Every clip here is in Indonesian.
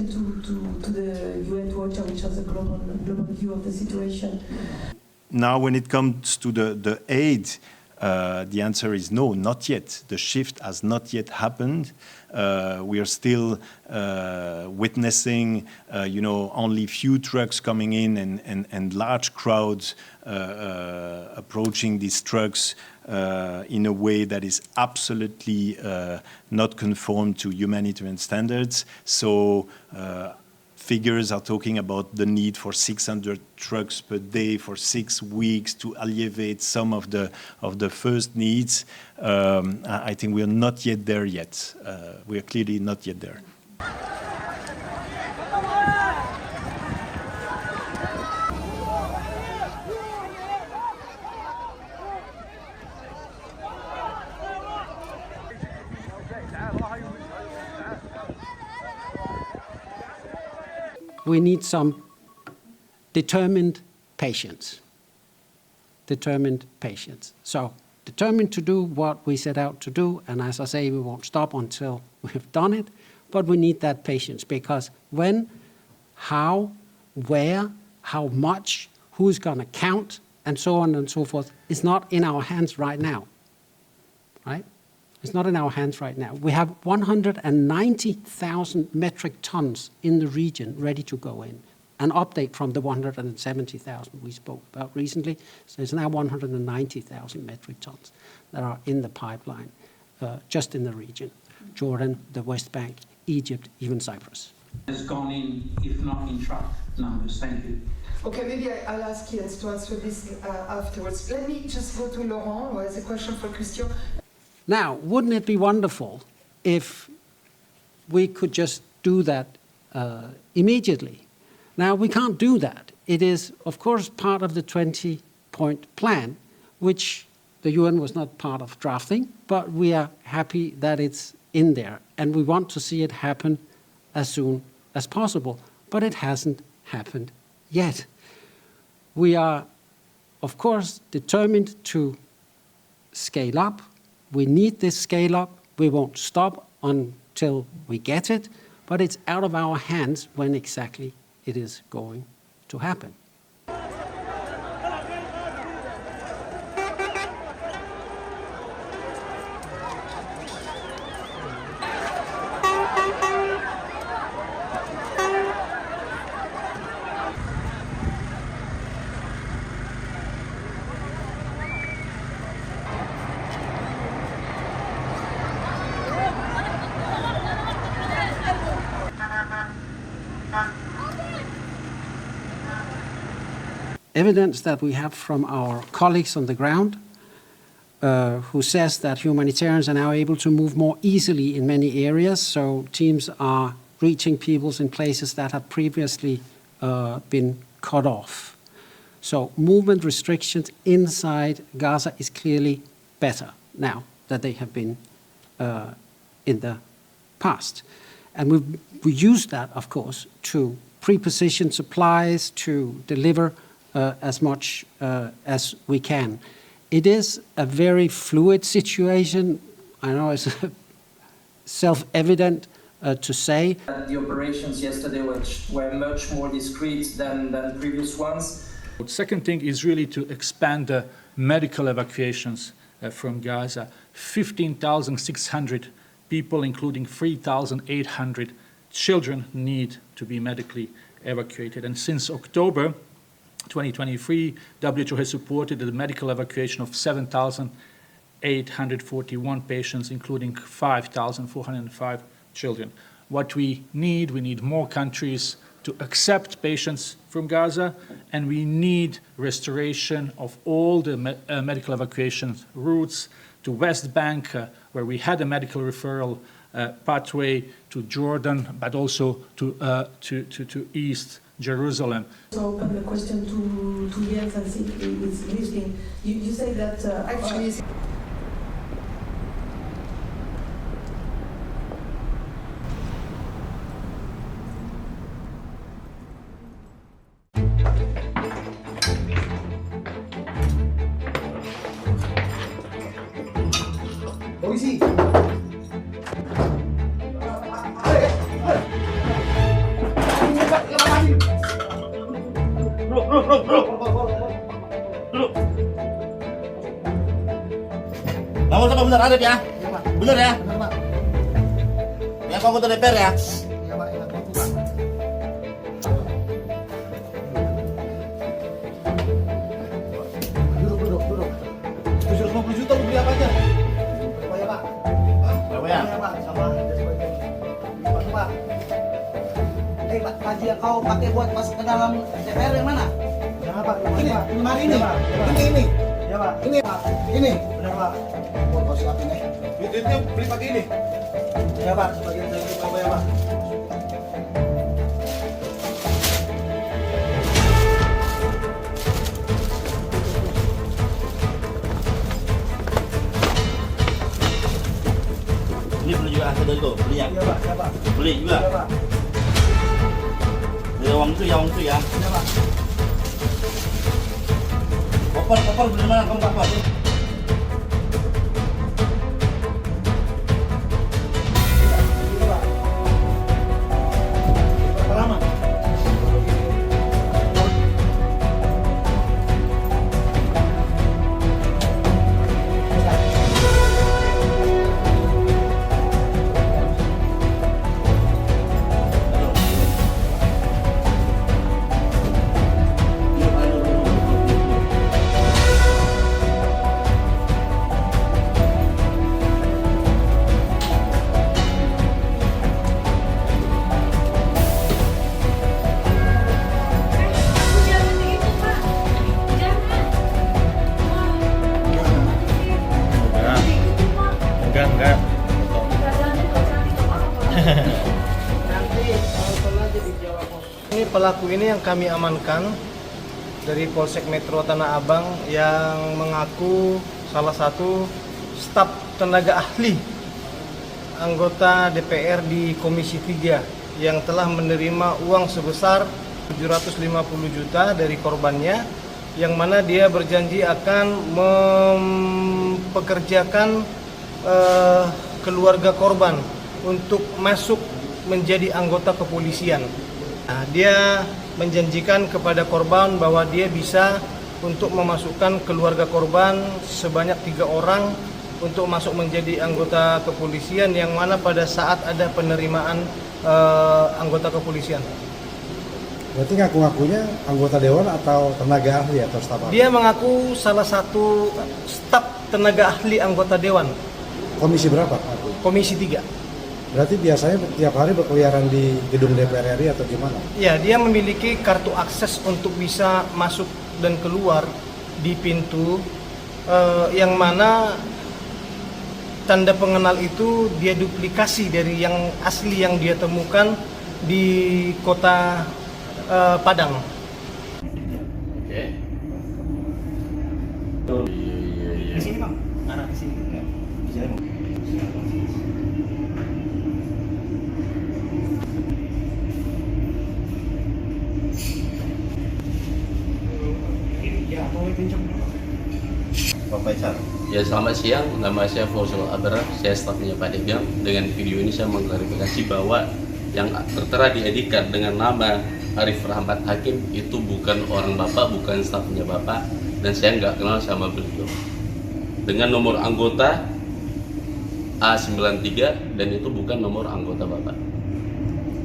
To the UN to OCHA, which has a global view of the situation. Now, when it comes to the aid, the answer is no, not yet. The shift has not yet happened. We are still witnessing, only few trucks coming in and large crowds approaching these trucks in a way that is absolutely not conform to humanitarian standards. So figures are talking about the need for 600 trucks per day for 6 weeks to alleviate some of the first needs. I think we are not yet there yet. We are clearly not yet there. We need some determined patience. Determined patience. So, determined to do what we set out to do, and as I say, we won't stop until we've done it, but we need that patience, because when, how, where, how much, who's going to count, and so on and so forth, is not in our hands right now, right? It's not in our hands right now. We have 190,000 metric tons in the region ready to go in. An update from the 170,000 we spoke about recently. So it's now 190,000 metric tons that are in the pipeline, just in the region. Jordan, the West Bank, Egypt, even Cyprus. Has gone in, if not in truck numbers. Thank you. Okay, maybe I'll ask Jens to answer this afterwards. Let me just go to Laurent, who has a question for Christian. Now, wouldn't it be wonderful if we could just do that immediately? Now, we can't do that. It is, of course, part of the 20-point plan, which the UN was not part of drafting, but we are happy that it's in there, and we want to see it happen as soon as possible. But it hasn't happened yet. We are, of course, determined to scale up. We need this scale up. We won't stop until we get it, but it's out of our hands when exactly it is going to happen. Evidence that we have from our colleagues on the ground, who says that humanitarians are now able to move more easily in many areas, so teams are reaching peoples in places that have previously been cut off. So movement restrictions inside Gaza is clearly better now than they have been in the past. And we use that, of course, to pre-position supplies, to deliver as much as we can. It is a very fluid situation. I know it's self-evident to say. The operations yesterday were much more discreet than previous ones. The second thing is really to expand the medical evacuations from Gaza. 15,600 people, including 3,800 children, need to be medically evacuated. And since October 2023, WHO has supported the medical evacuation of 7,841 patients, including 5,405 children. What we need more countries to accept patients from Gaza, and we need restoration of all the medical evacuation routes to West Bank, where we had a medical referral pathway, to Jordan, but also to East Jerusalem. So open the question to Jens and see if he's listening. You say that actually. bener Arif ya? Iya Pak. Bener ya? Benar Pak. Ya kau anggota DPR ya? Iya Pak, iya itu Pak. Duduk. 750 juta lu beli apa aja? Oh ya Pak. Berapa ya? Iya Pak, sama ada sebagian. Pak. Pak, gaji yang kau pakai buat masuk ke dalam DPR yang mana? Jangan Pak, ini Pak. Ini. Ini. Iya Pak. Ini Pak. Ini. Benar Pak. Oh, kau siapin ya. Duitnya beli pakai ini. Iya Pak, sebagian saya itu Pak ya Pak. Ini beli juga hasil dari itu, beli ya? Iya Pak, iya Pak. Beli juga. Iya Pak. Dari uang itu ya. Iya Pak. Koper beli mana kamu koper? Iya Pak. Berapa lama? Enggak. Ini pelaku ini yang kami amankan dari Polsek Metro Tanah Abang yang mengaku salah satu staf tenaga ahli anggota DPR di Komisi 3 yang telah menerima uang sebesar 750 juta dari korbannya, yang mana dia berjanji akan mempekerjakan keluarga korban untuk masuk menjadi anggota kepolisian. Nah, dia menjanjikan kepada korban bahwa dia bisa untuk memasukkan keluarga korban sebanyak 3 orang untuk masuk menjadi anggota kepolisian, yang mana pada saat ada penerimaan anggota kepolisian. Berarti ngaku-ngakunya anggota dewan atau tenaga ahli atau staf ahli? Dia mengaku salah satu staf tenaga ahli anggota dewan. Komisi berapa? Komisi 3. Berarti biasanya tiap hari berkeliaran di gedung DPR RI atau gimana? Ya, dia memiliki kartu akses untuk bisa masuk dan keluar di pintu yang mana tanda pengenal itu dia duplikasi dari yang asli yang dia temukan di kota Padang. Oke. Di sini Bang, arah ke sini. Ya, boleh pinjam. Pak Faisal. Ya, selamat siang, nama saya Fauzul Abrar, saya stafnya Pak Degam. Dengan video ini saya mengklarifikasi bahwa yang tertera di ID card dengan nama Arif Rahmat Hakim itu bukan orang Bapak, bukan stafnya Bapak, dan saya nggak kenal sama beliau. Dengan nomor anggota A93 dan itu bukan nomor anggota Bapak.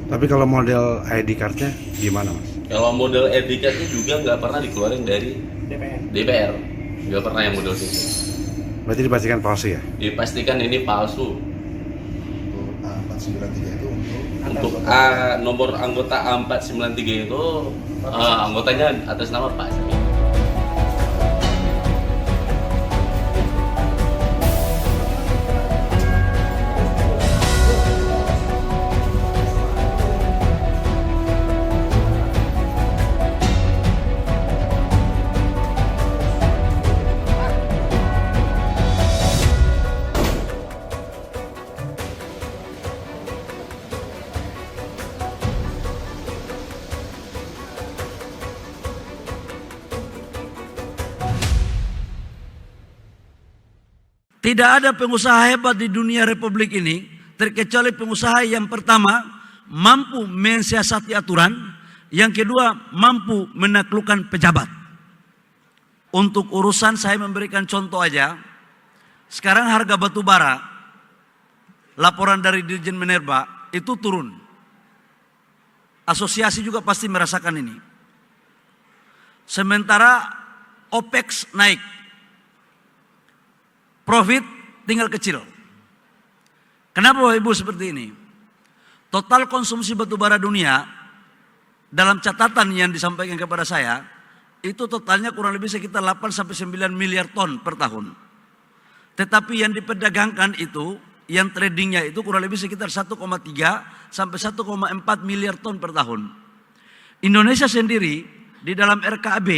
Tapi kalau model ID card-nya gimana Mas? Kalau model ID card-nya juga nggak pernah dikeluarin dari DPR, nggak pernah yang model itu. Berarti dipastikan palsu ya? Dipastikan ini palsu. A493 itu Untuk nomor anggota A493 itu anggotanya atas nama Pak. Tidak ada pengusaha hebat di dunia republik ini, terkecuali pengusaha yang pertama mampu mensiasati aturan, yang kedua mampu menaklukkan pejabat. Untuk urusan saya memberikan contoh aja, sekarang harga batu bara, laporan dari Dirjen Minerba itu turun. Asosiasi juga pasti merasakan ini. Sementara OPEX naik, profit tinggal kecil. Kenapa Bapak Ibu seperti ini? Total konsumsi batu bara dunia dalam catatan yang disampaikan kepada saya itu totalnya kurang lebih sekitar 8-9 miliar ton per tahun. Tetapi yang diperdagangkan itu, yang tradingnya itu kurang lebih sekitar 1,3 sampai 1,4 miliar ton per tahun. Indonesia sendiri di dalam RKAB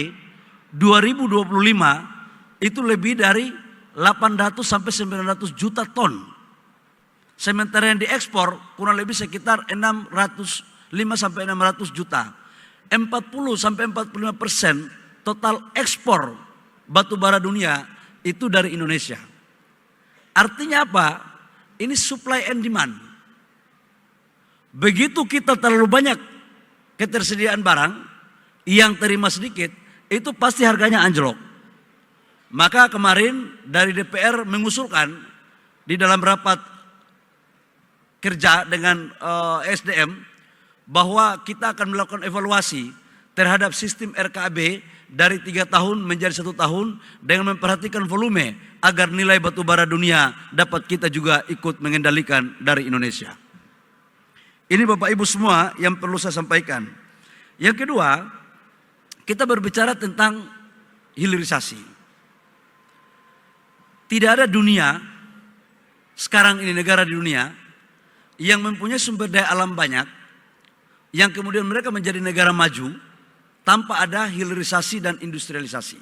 2025 itu lebih dari 800 sampai 900 juta ton. Sementara yang diekspor kurang lebih sekitar 5 sampai 600 juta. 40 sampai 45% total ekspor batu bara dunia itu dari Indonesia. Artinya apa? Ini supply and demand. Begitu kita terlalu banyak ketersediaan barang, yang terima sedikit, itu pasti harganya anjlok. Maka kemarin dari DPR mengusulkan di dalam rapat kerja dengan SDM bahwa kita akan melakukan evaluasi terhadap sistem RKAB dari 3 tahun menjadi 1 tahun dengan memperhatikan volume agar nilai batu bara dunia dapat kita juga ikut mengendalikan dari Indonesia. Ini Bapak Ibu semua yang perlu saya sampaikan. Yang kedua, kita berbicara tentang hilirisasi. Tidak ada dunia sekarang ini, negara di dunia yang mempunyai sumber daya alam banyak, yang kemudian mereka menjadi negara maju tanpa ada hilirisasi dan industrialisasi.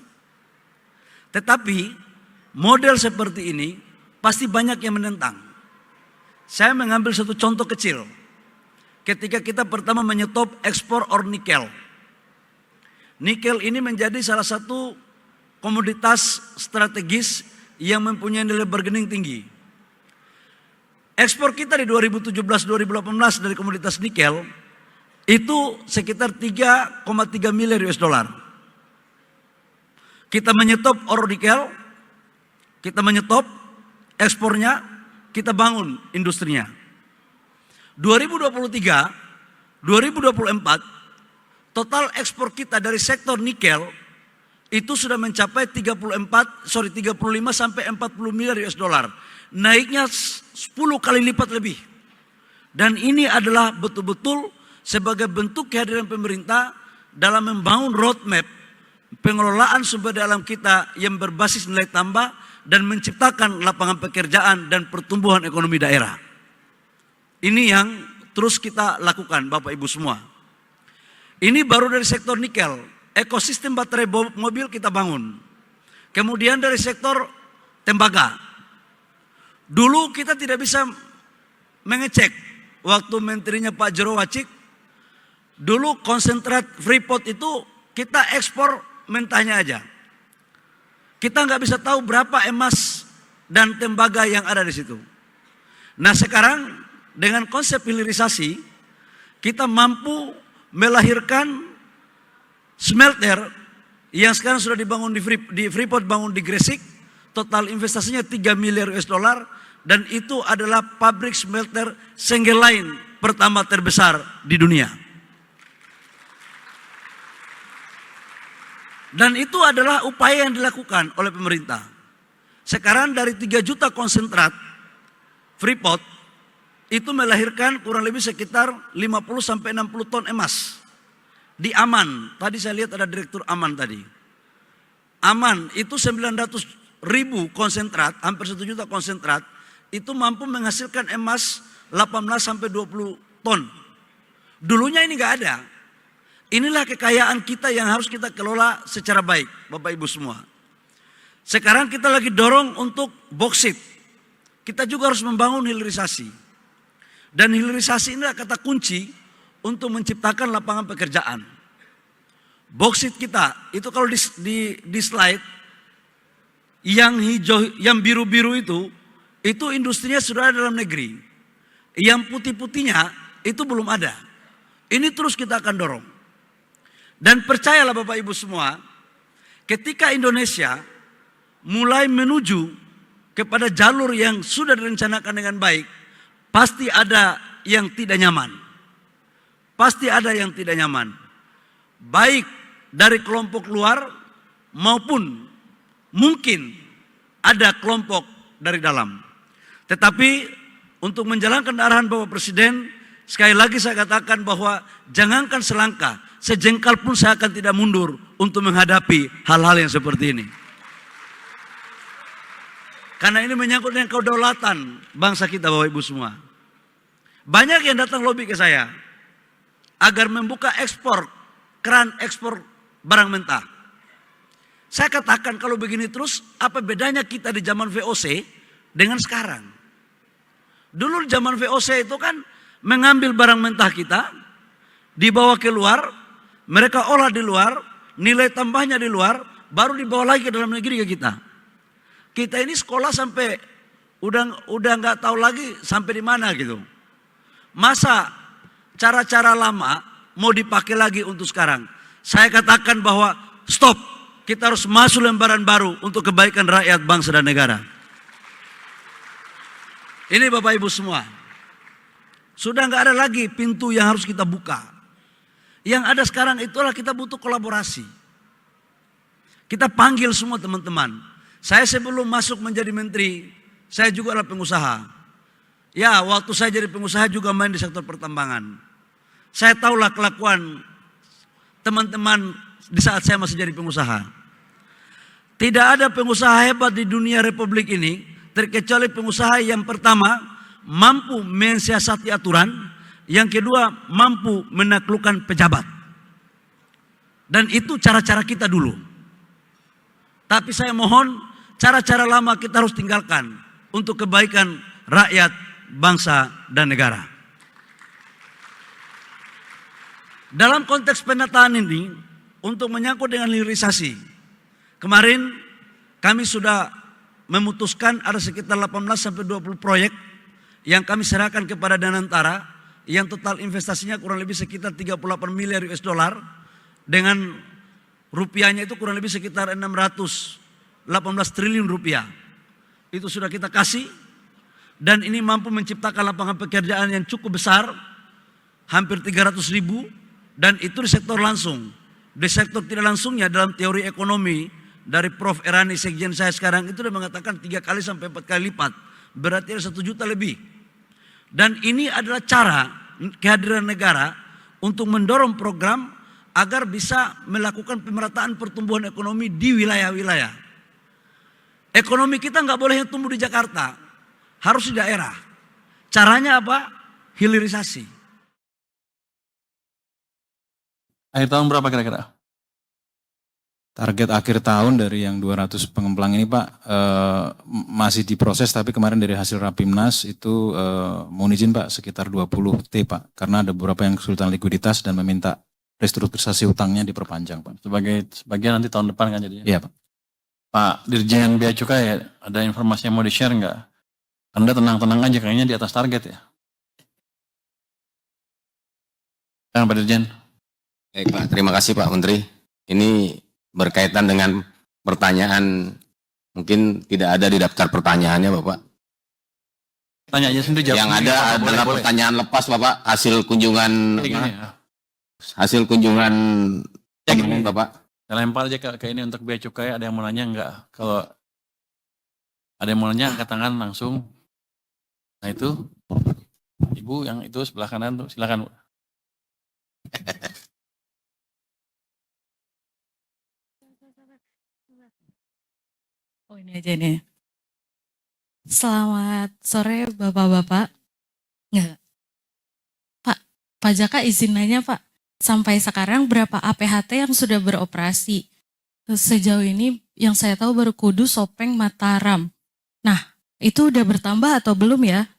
Tetapi model seperti ini pasti banyak yang menentang. Saya mengambil satu contoh kecil. Ketika kita pertama menyetop ekspor ore nikel. Nikel ini menjadi salah satu komoditas strategis yang mempunyai nilai bargaining tinggi. Ekspor kita di 2017-2018 dari komoditas nikel itu sekitar 3,3 miliar US dollar. Kita menyetop ore nikel, kita menyetop ekspornya, kita bangun industrinya. 2023, 2024 total ekspor kita dari sektor nikel itu sudah mencapai 35 sampai 40 miliar US dollar. Naiknya 10 kali lipat lebih. Dan ini adalah betul-betul sebagai bentuk kehadiran pemerintah dalam membangun roadmap pengelolaan sumber daya alam kita yang berbasis nilai tambah dan menciptakan lapangan pekerjaan dan pertumbuhan ekonomi daerah. Ini yang terus kita lakukan Bapak Ibu semua. Ini baru dari sektor nikel, ekosistem baterai mobil kita bangun. Kemudian dari sektor tembaga. Dulu kita tidak bisa mengecek waktu menterinya Pak Jero Wacik. Dulu konsentrat Freeport itu kita ekspor mentahnya aja. Kita nggak bisa tahu berapa emas dan tembaga yang ada di situ. Nah sekarang dengan konsep hilirisasi kita mampu melahirkan smelter yang sekarang sudah dibangun di Freeport, bangun di Gresik. Total investasinya 3 miliar US dollar. Dan itu adalah pabrik smelter single line pertama terbesar di dunia. Dan itu adalah upaya yang dilakukan oleh pemerintah. Sekarang dari 3 juta konsentrat Freeport itu melahirkan kurang lebih sekitar 50 sampai 60 ton emas. Di Aman, tadi saya lihat ada direktur Aman tadi. Aman itu 900.000 konsentrat, hampir 1 juta konsentrat, itu mampu menghasilkan emas 18 sampai 20 ton. Dulunya ini nggak ada. Inilah kekayaan kita yang harus kita kelola secara baik, Bapak Ibu semua. Sekarang kita lagi dorong untuk boksit. Kita juga harus membangun hilirisasi. Dan hilirisasi inilah kata kunci untuk menciptakan lapangan pekerjaan. Boksit kita, itu kalau di slide, yang hijau, yang biru-biru itu industrinya sudah ada dalam negeri. Yang putih-putihnya itu belum ada. Ini terus kita akan dorong. Dan percayalah Bapak Ibu semua, ketika Indonesia mulai menuju kepada jalur yang sudah direncanakan dengan baik, pasti ada yang tidak nyaman. Pasti ada yang tidak nyaman. Baik dari kelompok luar maupun mungkin ada kelompok dari dalam. Tetapi untuk menjalankan arahan Bapak Presiden, sekali lagi saya katakan bahwa jangankan selangkah, sejengkal pun saya akan tidak mundur untuk menghadapi hal-hal yang seperti ini. Karena ini menyangkut dengan kedaulatan bangsa kita, Bapak Ibu semua. Banyak yang datang lobby ke saya agar membuka keran ekspor barang mentah. Saya katakan kalau begini terus, apa bedanya kita di zaman VOC dengan sekarang? Dulu zaman VOC itu kan mengambil barang mentah kita, dibawa keluar, mereka olah di luar, nilai tambahnya di luar, baru dibawa lagi ke dalam negeri ke kita. Kita ini sekolah sampai udah nggak tahu lagi sampai di mana gitu. Masa cara-cara lama mau dipakai lagi untuk sekarang? Saya katakan bahwa stop, kita harus masuk lembaran baru untuk kebaikan rakyat, bangsa dan negara. Ini Bapak Ibu semua, sudah nggak ada lagi pintu yang harus kita buka. Yang ada sekarang itulah kita butuh kolaborasi. Kita panggil semua teman-teman. Saya sebelum masuk menjadi menteri, saya juga adalah pengusaha. Ya, waktu saya jadi pengusaha juga main di sektor pertambangan. Saya tahulah kelakuan teman-teman di saat saya masih jadi pengusaha. Tidak ada pengusaha hebat di dunia Republik ini, terkecuali pengusaha yang pertama mampu mensiasati aturan, yang kedua mampu menaklukkan pejabat. Dan itu cara-cara kita dulu. Tapi saya mohon cara-cara lama kita harus tinggalkan untuk kebaikan rakyat, bangsa, dan negara. Dalam konteks penataan ini, untuk menyangkut dengan hilirisasi, kemarin kami sudah memutuskan ada sekitar 18-20 proyek yang kami serahkan kepada Danantara, yang total investasinya kurang lebih sekitar 38 miliar US dollar, dengan rupiahnya itu kurang lebih sekitar 618 triliun rupiah. Itu sudah kita kasih, dan ini mampu menciptakan lapangan pekerjaan yang cukup besar, hampir 300.000, dan itu di sektor langsung. Di sektor tidak langsungnya, dalam teori ekonomi dari Prof. Erani, sekjen saya sekarang, itu sudah mengatakan 3 kali sampai 4 kali lipat, berarti ada 1 juta lebih. Dan ini adalah cara kehadiran negara untuk mendorong program agar bisa melakukan pemerataan pertumbuhan ekonomi di wilayah-wilayah. Ekonomi kita nggak boleh tumbuh di Jakarta, harus di daerah. Caranya apa? Hilirisasi. Akhir tahun berapa kira-kira? Target akhir tahun dari yang 200 pengemplang ini Pak masih diproses, tapi kemarin dari hasil Rapimnas itu mohon izin Pak sekitar 20 T Pak, karena ada beberapa yang kesulitan likuiditas dan meminta restrukturisasi utangnya diperpanjang Pak. Sebagian nanti tahun depan kan jadinya? Iya Pak. Pak Dirjen Bea Cukai, ada informasi yang mau di-share nggak? Anda tenang-tenang aja, kayaknya di atas target ya? Pak Dirjen. Baik Pak, terima kasih Pak Menteri. Ini berkaitan dengan pertanyaan, mungkin tidak ada di daftar pertanyaannya Bapak. Tanya aja sendiri, jawab. Yang ada adalah pertanyaan lepas Bapak, hasil kunjungan hasil kunjungan Bapak. Saya lempar aja ke ini untuk Bea Cukai, ada yang mau nanya enggak? Kalau ada yang mau nanya, angkat tangan langsung. Nah itu, Ibu yang itu sebelah kanan tuh, silakan Bu. Oh ini aja nih. Selamat sore Bapak-Bapak. Enggak. Pak Jaka izin nanya Pak. Sampai sekarang berapa APHT yang sudah beroperasi? Sejauh ini yang saya tahu baru Kudus, Sopeng, Mataram. Nah, itu udah bertambah atau belum ya?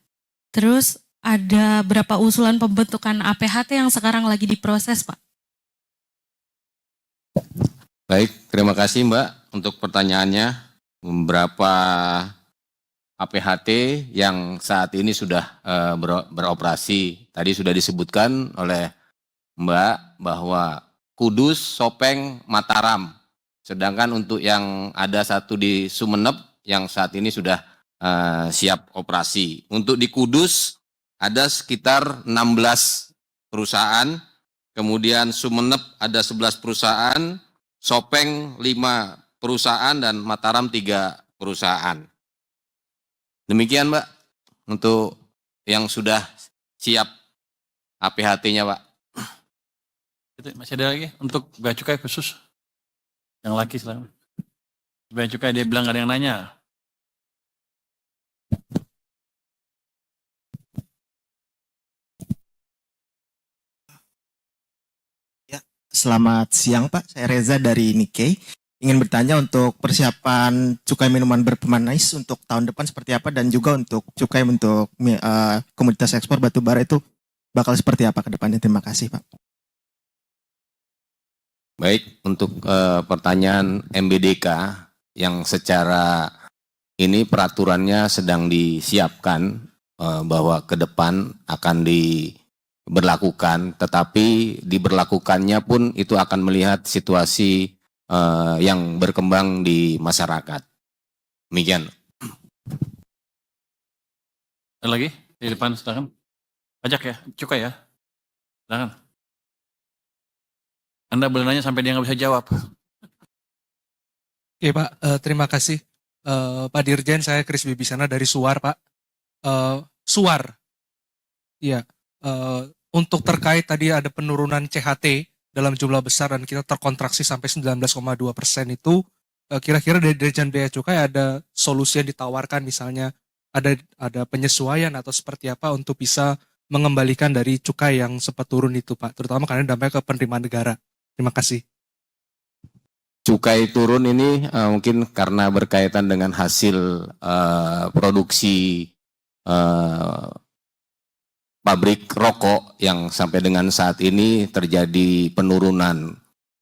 Terus ada berapa usulan pembentukan APHT yang sekarang lagi diproses, Pak? Baik, terima kasih Mbak untuk pertanyaannya. Berapa APHT yang saat ini sudah beroperasi? Tadi sudah disebutkan oleh Mbak bahwa Kudus, Sopeng, Mataram. Sedangkan untuk yang ada satu di Sumeneb yang saat ini sudah siap operasi. Untuk di Kudus ada sekitar 16 perusahaan, kemudian Sumeneb ada 11 perusahaan, Sopeng 5 perusahaan, dan Mataram 3 perusahaan. Demikian Mbak, untuk yang sudah siap APHT-nya Pak. Itu masih ada lagi untuk bea cukai khusus? Yang laki silakan. Bea cukai dia bilang gak ada yang nanya. Selamat siang Pak, saya Reza dari Nikkei. Ingin bertanya untuk persiapan cukai minuman berpemanis untuk tahun depan seperti apa, dan juga untuk cukai untuk komoditas ekspor batu bara itu bakal seperti apa ke depannya. Terima kasih Pak. Baik, untuk pertanyaan MBDK yang secara ini peraturannya sedang disiapkan bahwa ke depan akan diberlakukan, tetapi diberlakukannya pun itu akan melihat situasi yang berkembang di masyarakat. Demikian. Ada lagi di depan, silakan. Pajak ya, cukai ya, silakan. Anda boleh nanya sampai dia nggak bisa jawab. Oke Pak, terima kasih. Pak Dirjen, saya Kris Bibisana dari Suar Pak. Suar, iya. Untuk terkait tadi ada penurunan CHT dalam jumlah besar dan kita terkontraksi sampai 19,2% itu, kira-kira dari Dirjen Bea Cukai ada solusi yang ditawarkan, misalnya ada penyesuaian atau seperti apa untuk bisa mengembalikan dari cukai yang sempat turun itu Pak, terutama karena dampaknya ke penerimaan negara. Terima kasih. Cukai turun ini mungkin karena berkaitan dengan hasil produksi pabrik rokok yang sampai dengan saat ini terjadi penurunan,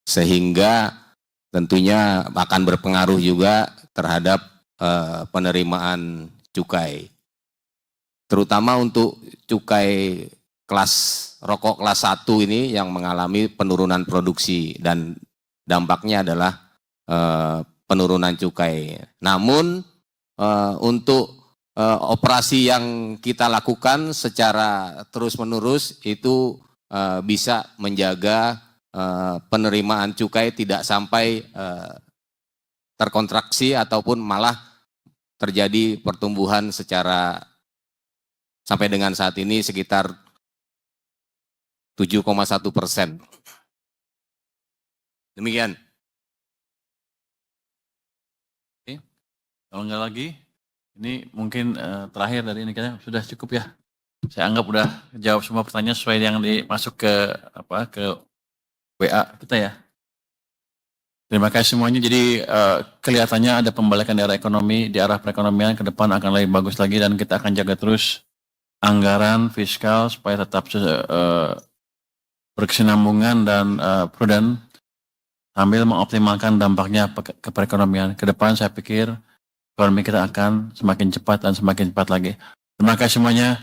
sehingga tentunya akan berpengaruh juga terhadap penerimaan cukai. Terutama untuk cukai rokok kelas 1 ini yang mengalami penurunan produksi, dan dampaknya adalah penurunan cukai. Namun untuk operasi yang kita lakukan secara terus-menerus itu bisa menjaga penerimaan cukai tidak sampai terkontraksi ataupun malah terjadi pertumbuhan secara sampai dengan saat ini sekitar 7,1%. Demikian. Oke, kalau nggak lagi, ini mungkin terakhir dari ini kayaknya sudah cukup ya. Saya anggap udah jawab semua pertanyaan sesuai yang dimasuk ke WA kita ya. Terima kasih semuanya. Jadi kelihatannya ada pembalikan di arah ekonomi, di arah perekonomian ke depan akan lebih bagus lagi, dan kita akan jaga terus anggaran fiskal supaya tetap berkesinambungan dan prudent sambil mengoptimalkan dampaknya ke perekonomian. Ke depan saya pikir ekonomi kita akan semakin cepat dan semakin cepat lagi. Terima kasih semuanya.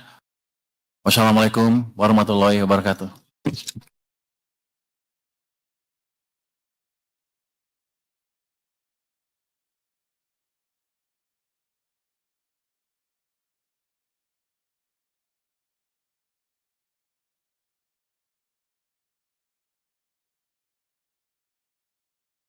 Wassalamualaikum warahmatullahi wabarakatuh.